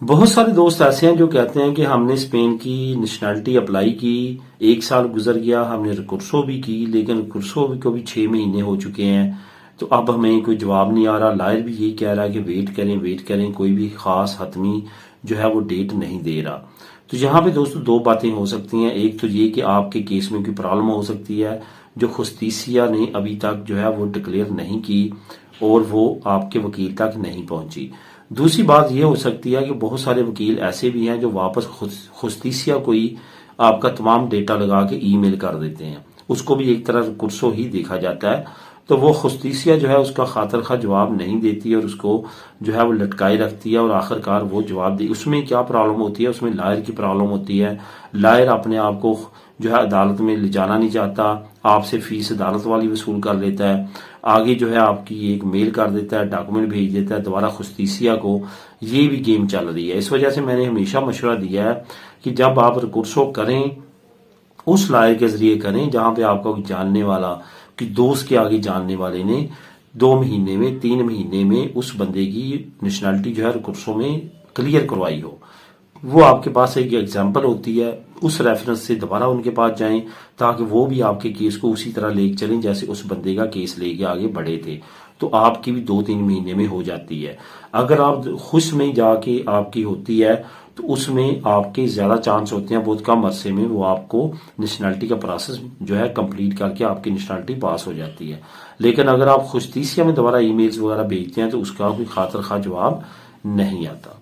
बहुत सारे दोस्त ऐसे हैं जो कहते हैं कि हमने स्पेन की नेशनैलिटी अप्लाई की, 1 साल गुजर गया, हमने रिकुर्सो भी की, लेकिन रिकुर्सो को भी 6 महीने हो चुके हैं, तो अब हमें कोई जवाब नहीं आ रहा। लायर भी यही कह रहा है कि वेट करें, कोई भी खास हतमी जो है वो डेट नहीं दे रहा। तो यहाँ पे दोस्तों दो बातें हो सकती हैं। एक तो ये कि आपके केस में कोई प्रॉब्लम हो सकती है जो जुस्टिसिया ने अभी तक जो है वो डिक्लेयर नहीं की और वो आपके वकील तक नहीं पहुंची। दूसरी बात यह हो सकती है कि बहुत सारे वकील ऐसे भी हैं जो वापस जुस्टिसिया को ही आपका तमाम डेटा लगा के ईमेल कर देते हैं, उसको भी एक तरह कुर्सो ही देखा जाता है। तो वो जुस्टिसिया जो है उसका खातर खा जवाब नहीं देती और उसको जो है वो लटकाए रखती है और आखिरकार वो जवाब दे। उसमें क्या प्रॉब्लम होती है, उसमें लायर की प्रॉब्लम होती है। लायर अपने आप को जो है अदालत में ले जाना नहीं चाहता, आपसे फीस अदालत वाली वसूल कर लेता है, आगे जो है आपकी एक मेल कर देता है, डॉक्यूमेंट भेज देता है दोबारा जुस्टिसिया को। ये भी गेम चल रही है। इस वजह से मैंने हमेशा मशवरा दिया है कि जब आप रिकुर्सो करें उस लायर के जरिए करें जहां पे आपका कोई जानने वाला, कि दोस्त के आगे जानने वाले ने 2 महीने में 3 महीने में उस बंदे की नेशनैलिटी जो है रिकुर्सो में क्लियर करवाई हो। वो आपके पास एक एग्जाम्पल होती है, उस रेफरेंस से दोबारा उनके पास जाएं ताकि वो भी आपके केस को उसी तरह लेके चलें जैसे उस बंदे का केस लेके आगे बढ़े थे। तो आपकी भी 2-3 महीने में हो जाती है। अगर आप खुश में जाके आपकी होती है तो उसमें आपके ज्यादा चांस होते हैं बहुत कम अरसे में वो आपको नेशनैलिटी का प्रोसेस जो है कंप्लीट करके आपकी नेशनैलिटी पास हो जाती है। लेकिन अगर आप जुस्टिसिया में दोबारा ईमेल्स वगैरह भेजते हैं तो उसका कोई खातर खा जवाब नहीं आता।